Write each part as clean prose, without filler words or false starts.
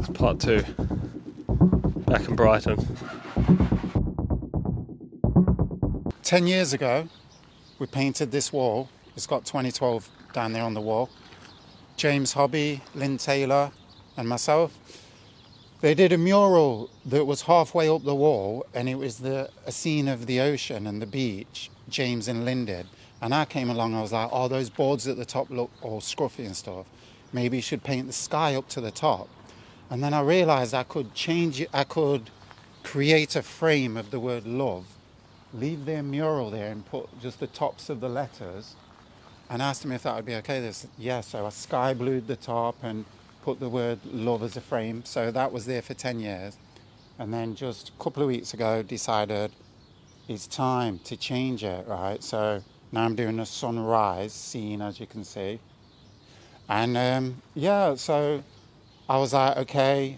It's part two. Back in Brighton. 10 years ago, we painted this wall. It's got 2012 down there on the wall. James Hobby, Lynn Taylor, and myself. They did a mural that was halfway up the wall, and it was a scene of the ocean and the beach, James and Lynn did. And I came along, I was like, oh, those boards at the top look all scruffy and stuff. Maybe you should paint the sky up to the top. And then I realized I could change it, I could create a frame of the word love, leave their mural there and put just the tops of the letters, and asked him if that would be okay. They said, yeah, so I sky blued the top and put the word love as a frame. So that was there for 10 years. And then just a couple of weeks ago decided it's time to change it, right? So now I'm doing a sunrise scene, as you can see. And so I was like, okay,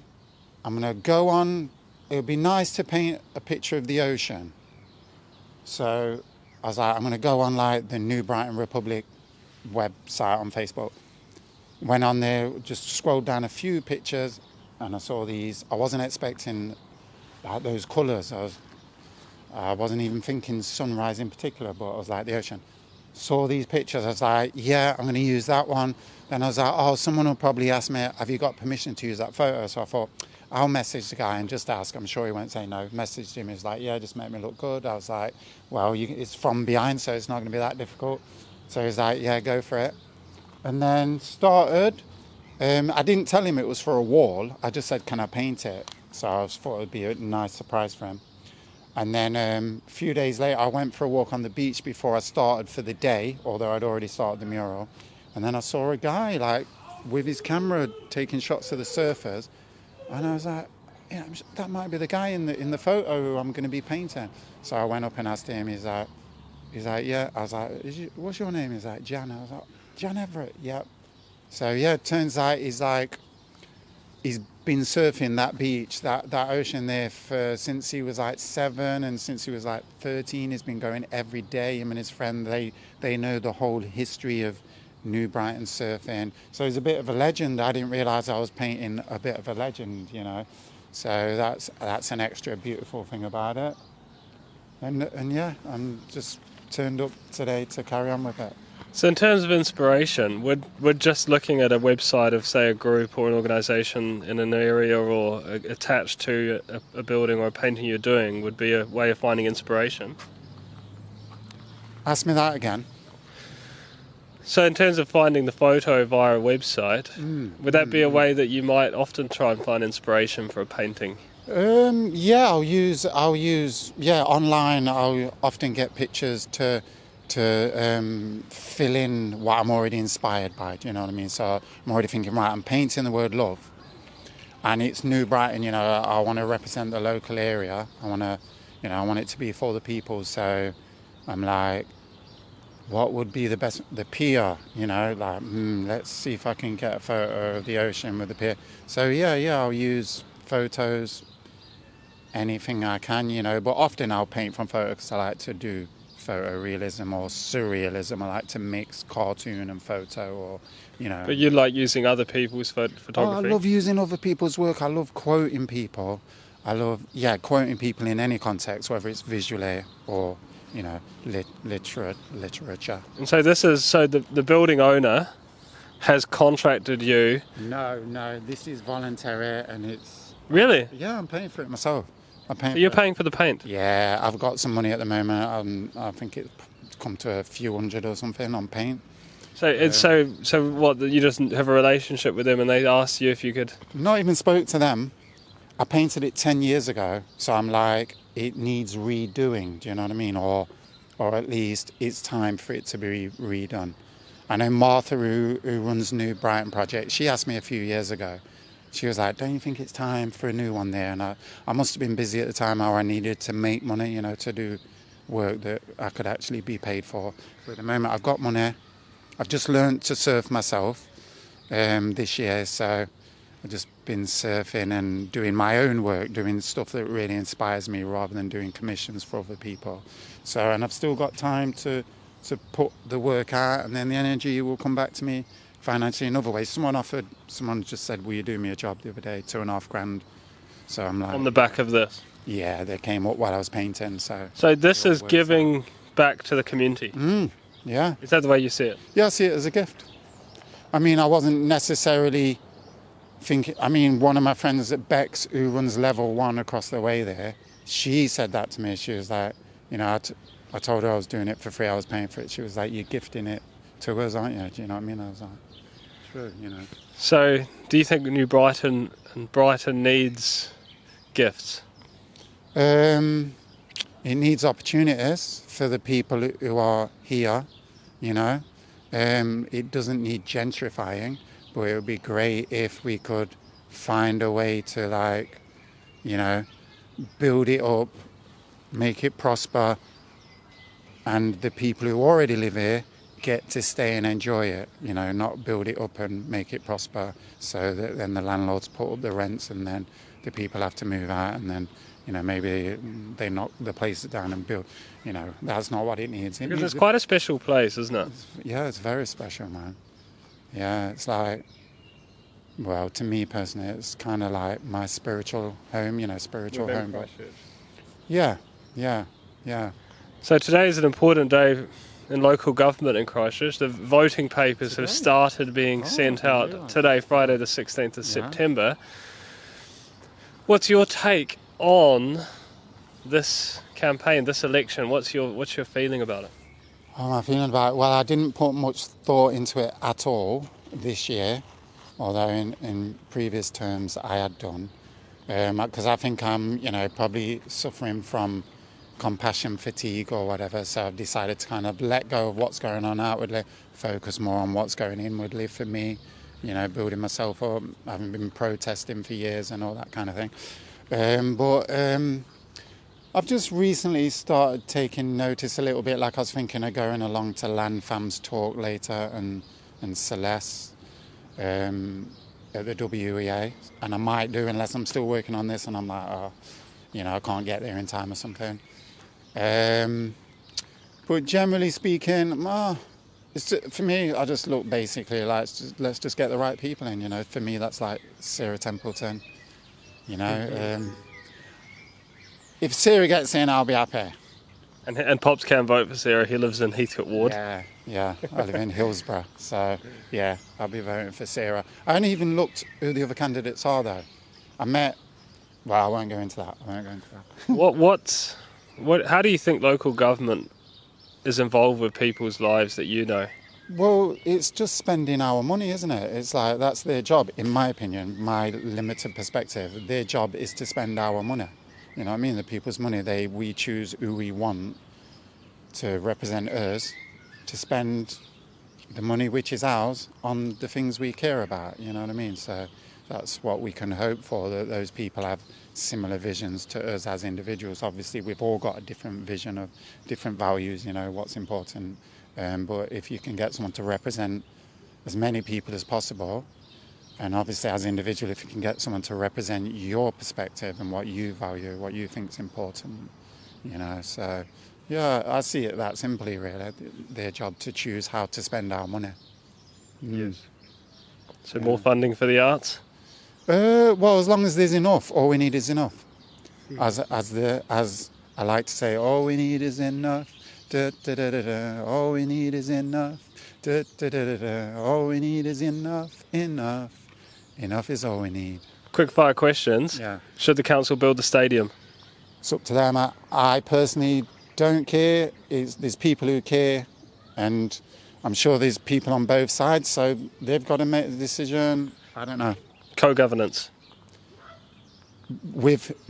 I'm gonna go on. It would be nice to paint a picture of the ocean. So I was like, I'm gonna go on like the New Brighton Republic website on Facebook. Went on there, just scrolled down a few pictures, and I saw these. I wasn't expecting like those colours. I wasn't even thinking sunrise in particular, but I was like the ocean. Saw these pictures, I was like, yeah, I'm going to use that one. Then I was like, oh, someone will probably ask me, have you got permission to use that photo? So I thought, I'll message the guy and just ask. I'm sure he won't say no. Messaged him, he was like, yeah, just make me look good. I was like, well, it's from behind, so it's not going to be that difficult. So he's like, yeah, go for it. And then started. I didn't tell him it was for a wall. I just said, can I paint it? So I thought it would be a nice surprise for him. And then a few days later, I went for a walk on the beach before I started for the day, although I'd already started the mural. And then I saw a guy like with his camera taking shots of the surfers. And I was like, yeah, that might be the guy in the photo who I'm going to be painting. So I went up and asked him. He's like, yeah. I was like, what's your name? He's like, Jan. I was like, Jan Everett. Yeah. So yeah, it turns out he's been surfing that beach, that ocean there since he was like 7, and since he was like 13, he's been going every day. Him and his friend, they know the whole history of New Brighton surfing. So he's a bit of a legend. I didn't realise I was painting a bit of a legend, you know. So that's an extra beautiful thing about it. And yeah, I'm just turned up today to carry on with it. So in terms of inspiration, would just looking at a website of, say, a group or an organisation in an area or attached to a building or a painting you're doing would be a way of finding inspiration? Ask me that again. So in terms of finding the photo via a website, would that be a way that you might often try and find inspiration for a painting? Yeah, I'll use online. I'll often get pictures to fill in what I'm already inspired by. Do you know what I mean? So I'm already thinking, right, I'm painting the word love, and it's New Brighton. You know, I want to represent the local area. I want it to be for the people. So I'm like, what would be the pier? You know, like let's see if I can get a photo of the ocean with the pier. So yeah, I'll use photos, anything I can. You know, but often I'll paint from photos because I like to do photorealism or surrealism. I like to mix cartoon and photo, or you know. But you like using other people's photography? Oh, I love using other people's work. I love quoting people. I love quoting people in any context, whether it's visually or you know literature. And so the building owner has contracted you. No, this is voluntary, and it's really. Yeah, I'm paying for it myself. So you're paying for the paint? Yeah, I've got some money at the moment. I think it's come to a few hundred or something on paint. So so what? You just have a relationship with them, and they asked you if you could? Not even spoke to them. I painted it 10 years ago, so I'm like, it needs redoing. Do you know what I mean? Or at least it's time for it to be redone. I know Martha, who runs New Brighton Project. She asked me a few years ago. She was like, don't you think it's time for a new one there? And I must have been busy at the time, or I needed to make money, you know, to do work that I could actually be paid for. But at the moment, I've got money. I've just learned to surf myself this year. So I've just been surfing and doing my own work, doing stuff that really inspires me rather than doing commissions for other people. And I've still got time to put the work out, and then the energy will come back to me financially in other ways. Someone just said, will you do me a job the other day, $2,500. So I'm like, On the back of this. yeah, they came up while I was painting. So this is giving back to the community. yeah. Is that the way you see it? Yeah, I see it as a gift. I mean, I wasn't necessarily thinking, I mean, one of my friends at Bex, who runs level 1 across the way there, she said that to me. She was like, you know, I told her I was doing it for free, I was paying for it. She was like, you're gifting it to us, aren't you? Do you know what I mean? I was like, true, you know. So, do you think New Brighton and Brighton needs gifts? It needs opportunities for the people who are here, you know. It doesn't need gentrifying, but it would be great if we could find a way to, like, you know, build it up, make it prosper, and the people who already live here get to stay and enjoy it, you know, not build it up and make it prosper so that then the landlords put up the rents and then the people have to move out and then, you know, maybe they knock the place down and build, you know, that's not what it needs. Because it's quite a special place, isn't it? Yeah, it's very special, man. Yeah, it's like, well, to me personally, it's kind of like my spiritual home, you know, spiritual home. But yeah. So today is an important day in local government in Christchurch. The voting papers have started being sent out today, Friday the 16th of September. What's your take on this campaign, this election? What's your feeling about it? Oh, my feeling about it? Well, I didn't put much thought into it at all this year, although in previous terms I had done, because I think I'm, you know, probably suffering from compassion fatigue or whatever, so I've decided to kind of let go of what's going on outwardly, focus more on what's going inwardly for me, you know, building myself up. I haven't been protesting for years and all that kind of thing. But I've just recently started taking notice a little bit, like I was thinking of going along to LandFam's talk later and Celeste at the WEA, and I might do unless I'm still working on this and I'm like, oh, you know, I can't get there in time or something. But generally speaking, it's for me, I just look basically like, let's just get the right people in, you know. For me, that's like Sarah Templeton, you know. If Sarah gets in, I'll be happy. And Pops can vote for Sarah. He lives in Heathcote Ward. Yeah, I live in Hillsborough, so yeah, I'll be voting for Sarah. I haven't even looked who the other candidates are, though. Well, I won't go into that. How do you think local government is involved with people's lives that you know? Well, it's just spending our money, isn't it? It's like, that's their job, in my opinion, my limited perspective. Their job is to spend our money. You know what I mean? The people's money. We choose who we want to represent us, to spend the money which is ours on the things we care about. You know what I mean? So that's what we can hope for, that those people have similar visions to us as individuals. Obviously, we've all got a different vision of different values, you know, what's important. But if you can get someone to represent as many people as possible, and obviously as an individual, if you can get someone to represent your perspective and what you value, what you think is important, you know. So, yeah, I see it that simply, really. Their job to choose how to spend our money. Yes. So more funding for the arts? Well, as long as there's enough, all we need is enough. As I like to say, all we need is enough. Da, da, da, da, da. All we need is enough. Da, da, da, da, da. All we need is enough. Enough is all we need. Quick fire questions. Yeah. Should the council build the stadium? It's up to them. I personally don't care. There's people who care, and I'm sure there's people on both sides, so they've got to make the decision. I don't know. Co-governance?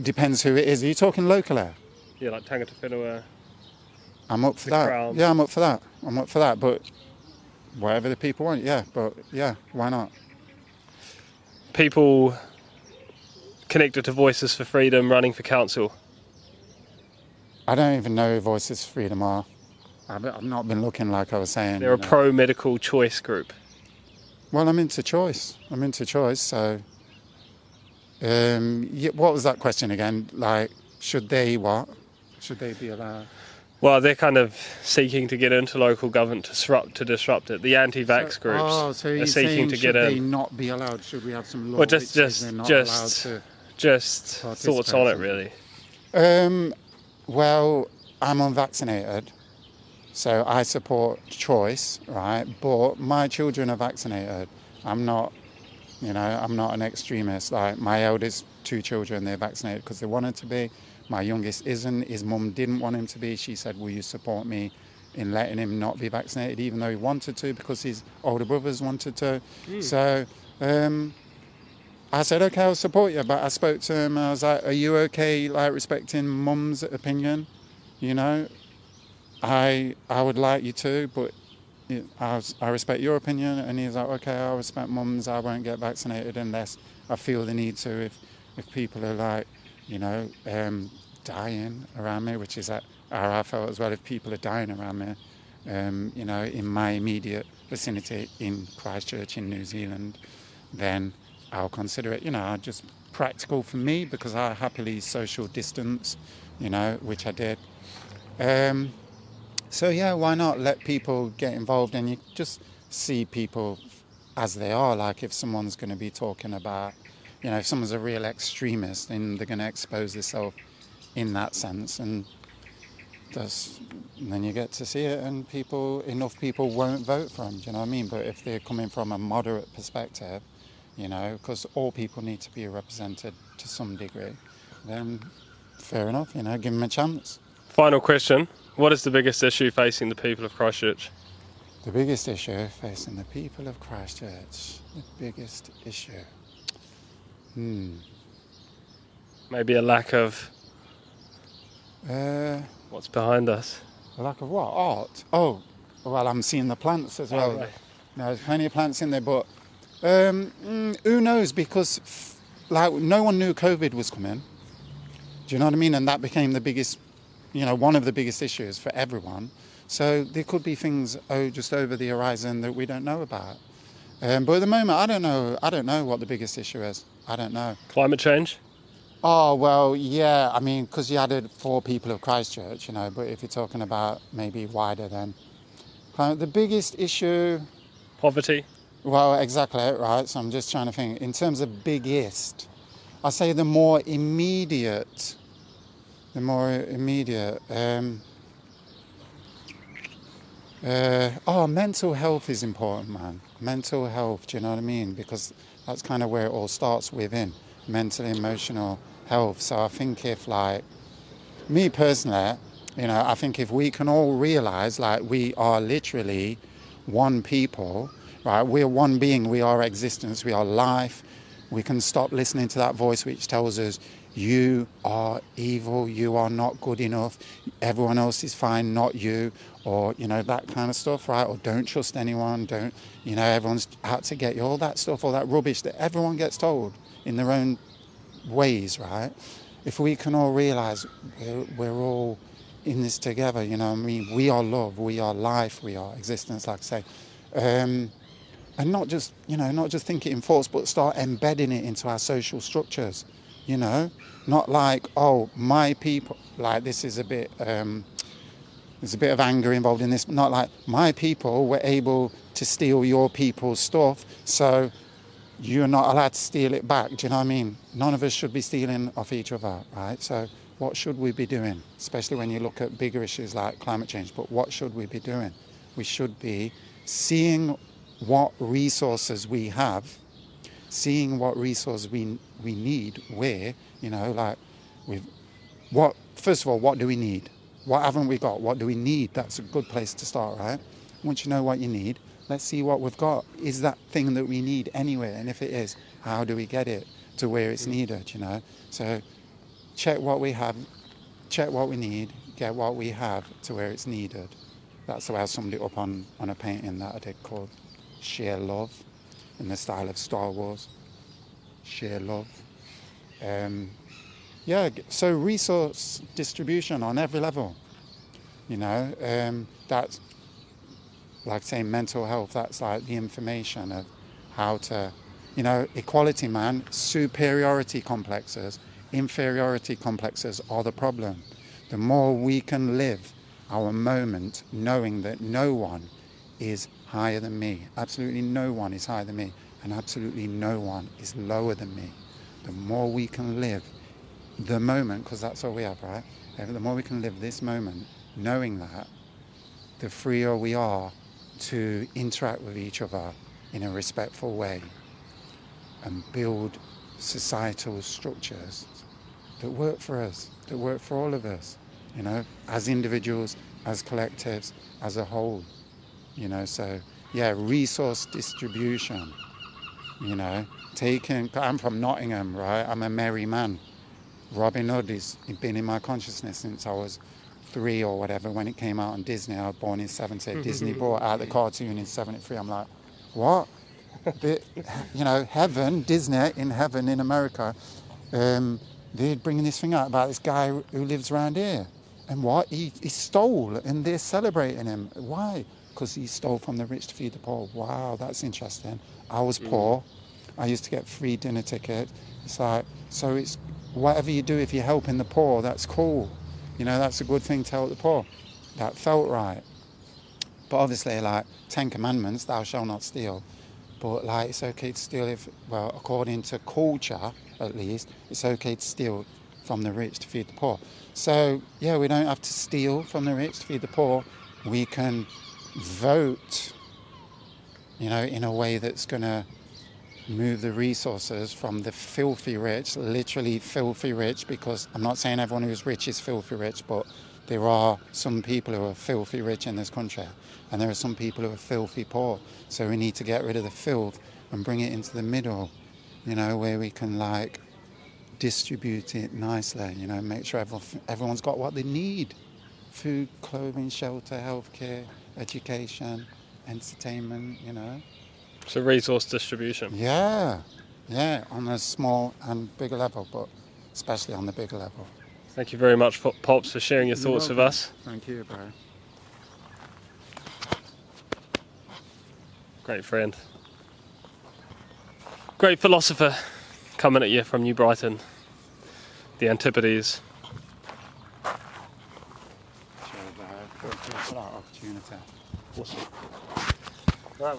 Depends who it is. Are you talking locally? Yeah, like Tangata Whenua. I'm up for that. Crown. Yeah, I'm up for that. But whatever the people want, yeah. But yeah, why not? People connected to Voices for Freedom running for council? I don't even know who Voices for Freedom are. I've not been looking, like I was saying. They're a pro-medical choice group. Well, I'm into choice, so... what was that question again? Like, should they what? Should they be allowed? Well, they're kind of seeking to get into local government to disrupt it. The anti-vax groups so are you're seeking saying to should get they in. not be allowed? Should we have some law Well, which says they're not allowed to? just thoughts on it, really. Well, I'm unvaccinated, so I support choice, right? But my children are vaccinated. I'm not an extremist. Like my eldest two children, they're vaccinated because they wanted to be. My youngest isn't. His mum didn't want him to be. She said, will you support me in letting him not be vaccinated, even though he wanted to, because his older brothers wanted to. So I said, okay, I'll support you. But I spoke to him, I was like, are you okay, like, respecting mum's opinion? You know, I would like you to, but I respect your opinion. And he's like, okay, I respect mum's. I won't get vaccinated unless I feel the need to. If people are like, dying around me, which is how I felt as well. If people are dying around me, in my immediate vicinity in Christchurch in New Zealand, then I'll consider it, just practical for me, because I happily social distance, which I did. So yeah, why not let people get involved, and you just see people as they are. Like if someone's going to be talking about, if someone's a real extremist, then they're going to expose themselves in that sense, and then you get to see it, and enough people won't vote for them. Do you know what I mean? But if they're coming from a moderate perspective, because all people need to be represented to some degree, then fair enough. Give them a chance. Final question: what is the biggest issue facing the people of Christchurch? The biggest issue facing the people of Christchurch. The biggest issue. Maybe a lack of what's behind us. A lack of what? Art? Oh, well, I'm seeing the plants as well. Oh, right. No, there's plenty of plants in there, but who knows? Because no one knew COVID was coming. Do you know what I mean? And that became the biggest, one of the biggest issues for everyone. So there could be things just over the horizon that we don't know about. But at the moment, I don't know what the biggest issue is. I don't know. Climate change? Oh, well, yeah. I mean, because you added 4 people of Christchurch, but if you're talking about maybe wider, then the biggest issue. Poverty? Well, exactly, right. So I'm just trying to think. In terms of biggest, I say the more immediate. Mental health is important, man. Mental health, do you know what I mean? Because that's kind of where it all starts within. Mental, emotional health. So I think if, me personally, I think if we can all realise, we are literally one people, right? We're one being, we are existence, we are life. We can stop listening to that voice which tells us, you are evil, you are not good enough, everyone else is fine, not you, or, that kind of stuff, right? Or don't trust anyone, everyone's out to get you, all that stuff, all that rubbish that everyone gets told in their own ways, right? If we can all realise we're all in this together, we are love, we are life, we are existence, like I say. And not just think it in thoughts, but start embedding it into our social structures, not like, oh, my people, this is a bit, there's a bit of anger involved in this, but not like, my people were able to steal your people's stuff, so you're not allowed to steal it back. Do you know what I mean? None of us should be stealing off each other, right? So what should we be doing? Especially when you look at bigger issues like climate change, but what should we be doing? We should be seeing what resources we have, seeing what resources we need where, first of all, what do we need? What haven't we got? What do we need? That's a good place to start, right? Once you know what you need, let's see what we've got. Is that thing that we need anywhere? And if it is, how do we get it to where it's needed, So check what we have, check what we need, get what we have to where it's needed. That's the way I summed it up on a painting that I did called Share Love, in the style of Star Wars. Share love. So resource distribution on every level. That's like saying mental health, that's like the information of how to, equality, man, superiority complexes, inferiority complexes are the problem. The more we can live our moment, knowing that no one is higher than me. Absolutely no one is higher than me, and absolutely no one is lower than me. The more we can live the moment, because that's all we have, right? The more we can live this moment, knowing that, the freer we are to interact with each other in a respectful way and build societal structures that work for us, that work for all of us, you know, as individuals, as collectives, as a whole, you know. So yeah, resource distribution, you know, I'm from Nottingham, right? I'm a merry man. Robin Hood has been in my consciousness since I was 3 or whatever when it came out on Disney. I was born in 70. Disney brought out the cartoon in 73. I'm like, what? You know, heaven, Disney in heaven in America, they're bringing this thing out about this guy who lives around here. And what? He stole, and they're celebrating him. Why? Because he stole from the rich to feed the poor. Wow, that's interesting. I was poor. I used to get free dinner tickets. It's like, so it's whatever you do, if you're helping the poor, that's cool. You know, that's a good thing to help the poor. That felt right. But obviously, like 10 commandments, thou shalt not steal. But like, it's okay to steal if, well, according to culture, at least, it's okay to steal from the rich to feed the poor. So yeah, we don't have to steal from the rich to feed the poor. We can vote, you know, in a way that's going to move the resources from the filthy rich, literally filthy rich, because I'm not saying everyone who's rich is filthy rich, but there are some people who are filthy rich in this country, and there are some people who are filthy poor. So we need to get rid of the filth and bring it into the middle, you know, where we can like distribute it nicely, you know, make sure everyone's got what they need. Food, clothing, shelter, healthcare, education, entertainment, you know. So resource distribution. Yeah, on a small and bigger level, but especially on the bigger level. Thank you very much, Pops, for sharing your thoughts with us. Thank you, bro. Great friend. Great philosopher coming at you from New Brighton. The Antipodes. Sure, bro. Thank you for that opportunity. Awesome. Right,